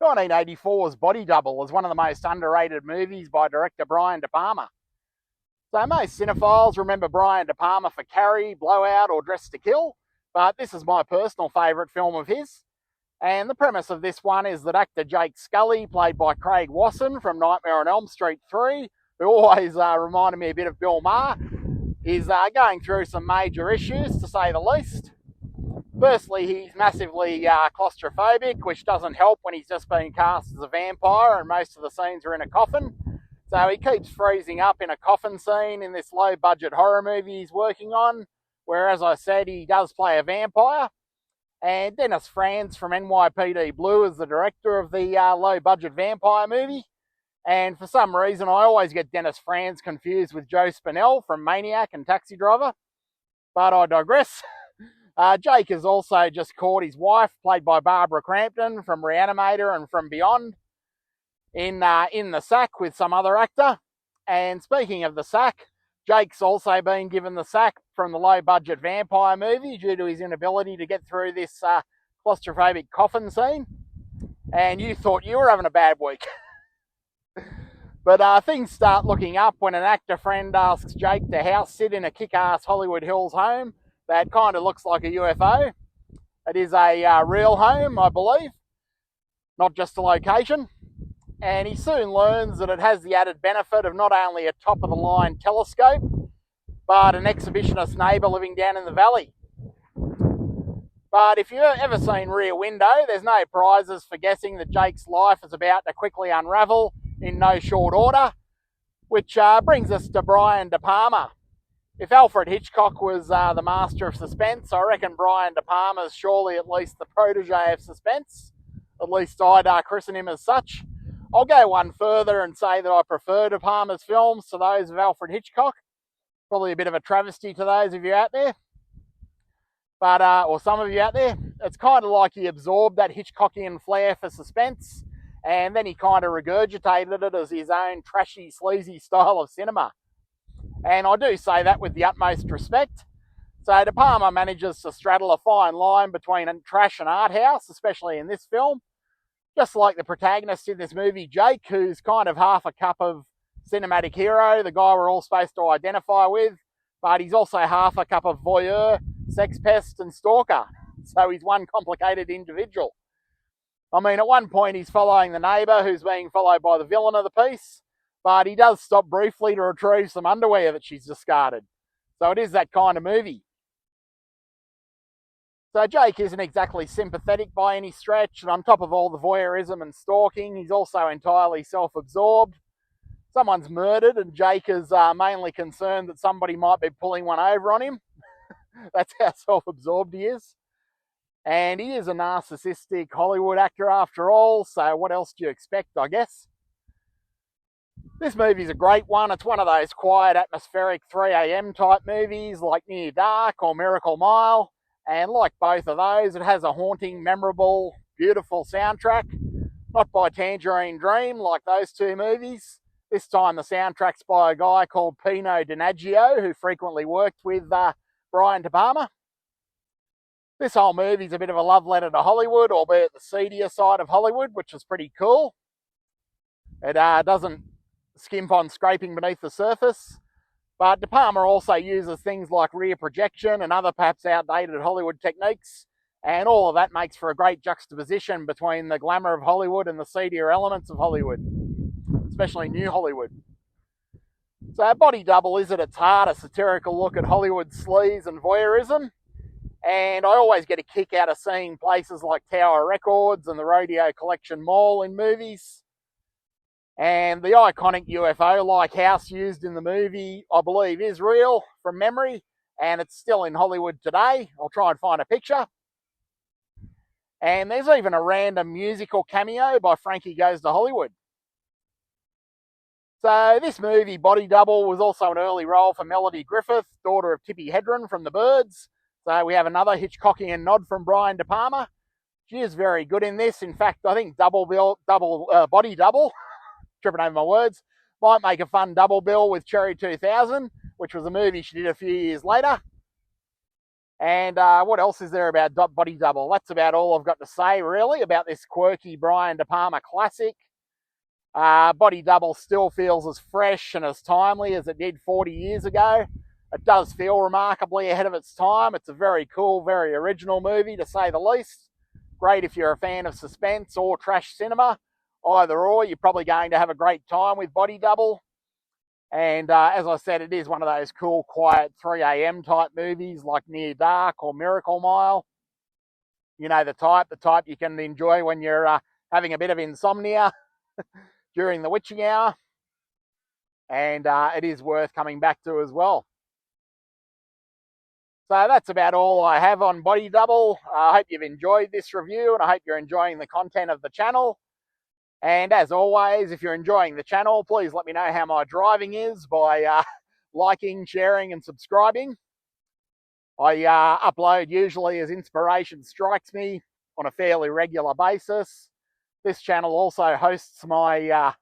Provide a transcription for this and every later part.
1984's Body Double is one of the most underrated movies by director Brian DePalma. So most cinephiles remember Brian DePalma for Carrie, Blowout or Dressed to Kill, but this is my personal favourite film of his. And the premise of this one is that actor Jake Scully, played by Craig Wasson from Nightmare on Elm Street 3, who always reminded me a bit of Bill Maher, is going through some major issues, to say the least. Firstly, he's massively claustrophobic, which doesn't help when he's just being cast as a vampire and most of the scenes are in a coffin. So he keeps freezing up in a coffin scene in this low-budget horror movie he's working on, where, as I said, he does play a vampire. And Dennis Franz from NYPD Blue is the director of the low-budget vampire movie. And for some reason, I always get Dennis Franz confused with Joe Spinell from Maniac and Taxi Driver. But I digress. Jake has also just caught his wife, played by Barbara Crampton from Reanimator and From Beyond, in the sack with some other actor. And speaking of the sack, Jake's also been given the sack from the low-budget vampire movie due to his inability to get through this claustrophobic coffin scene. And you thought you were having a bad week. But things start looking up when an actor friend asks Jake to house sit in a kick-ass Hollywood Hills home that kind of looks like a UFO. It is a real home, I believe, not just a location. And he soon learns that it has the added benefit of not only a top-of-the-line telescope, but an exhibitionist neighbour living down in the valley. But if you've ever seen Rear Window, there's no prizes for guessing that Jake's life is about to quickly unravel in no short order, which brings us to Brian DePalma. If Alfred Hitchcock was the master of suspense, I reckon Brian DePalma is surely at least the protege of suspense. At least I'd christen him as such. I'll go one further and say that I prefer De Palma's films to those of Alfred Hitchcock. Probably a bit of a travesty to those of you out there, but or some of you out there. It's kind of like he absorbed that Hitchcockian flair for suspense, and then he kind of regurgitated it as his own trashy, sleazy style of cinema. And I do say that with the utmost respect. So De Palma manages to straddle a fine line between trash and art house, especially in this film. Just like the protagonist in this movie, Jake, who's kind of half a cup of cinematic hero, the guy we're all supposed to identify with, but he's also half a cup of voyeur, sex pest and stalker. So he's one complicated individual. I mean, at one point he's following the neighbour who's being followed by the villain of the piece, but he does stop briefly to retrieve some underwear that she's discarded. So it is that kind of movie. So Jake isn't exactly sympathetic by any stretch, and on top of all the voyeurism and stalking, he's also entirely self-absorbed. Someone's murdered, and Jake is mainly concerned that somebody might be pulling one over on him. That's how self-absorbed he is. And he is a narcissistic Hollywood actor after all, so what else do you expect, I guess? This movie's a great one. It's one of those quiet, atmospheric 3 a.m. type movies like Near Dark or Miracle Mile. And like both of those, it has a haunting, memorable, beautiful soundtrack. Not by Tangerine Dream like those two movies. This time the soundtrack's by a guy called Pino Donaggio, who frequently worked with Brian DePalma. This whole movie's a bit of a love letter to Hollywood, albeit the seedier side of Hollywood, which is pretty cool. It doesn't skimp on scraping beneath the surface. But De Palma also uses things like rear projection and other perhaps outdated Hollywood techniques, and all of that makes for a great juxtaposition between the glamour of Hollywood and the seedier elements of Hollywood, especially New Hollywood. So Body Double is at its heart a satirical look at Hollywood's sleaze and voyeurism, and I always get a kick out of seeing places like Tower Records and the Rodeo Collection Mall in movies. And the iconic UFO-like house used in the movie, I believe, is real from memory, and it's still in Hollywood today. I'll try and find a picture. And there's even a random musical cameo by Frankie Goes to Hollywood. So this movie, Body Double, was also an early role for Melody Griffith, daughter of Tippi Hedren from The Birds. So we have another Hitchcockian nod from Brian DePalma. She is very good in this. In fact, I think Body Double, tripping over my words, might make a fun double bill with Cherry 2000, which was a movie she did a few years later. And what else is there about Body Double? That's about all I've got to say, really, about this quirky Brian DePalma classic. Body Double still feels as fresh and as timely as it did 40 years ago. It does feel remarkably ahead of its time. It's a very cool, very original movie, to say the least. Great if you're a fan of suspense or trash cinema. Either or, you're probably going to have a great time with Body Double. And as I said, it is one of those cool, quiet 3 a.m. type movies like Near Dark or Miracle Mile. You know, the type you can enjoy when you're having a bit of insomnia during the witching hour, and it is worth coming back to as well. So that's about all I have on Body Double. I hope you've enjoyed this review, and I hope you're enjoying the content of the channel. And as always, if you're enjoying the channel, please let me know how my driving is by liking, sharing, and subscribing. I upload usually as inspiration strikes me on a fairly regular basis. This channel also hosts my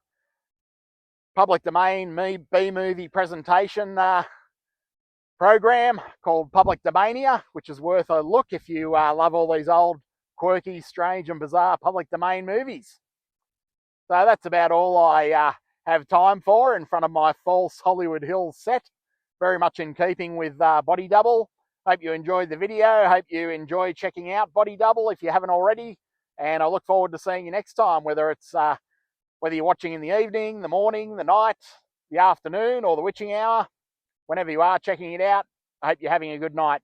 public domain B-movie presentation program called Public Domania, which is worth a look if you love all these old, quirky, strange, and bizarre public domain movies. So that's about all I have time for in front of my false Hollywood Hills set. Very much in keeping with Body Double. Hope you enjoyed the video. Hope you enjoy checking out Body Double if you haven't already. And I look forward to seeing you next time, whether it's whether you're watching in the evening, the morning, the night, the afternoon, or the witching hour. Whenever you are checking it out, I hope you're having a good night.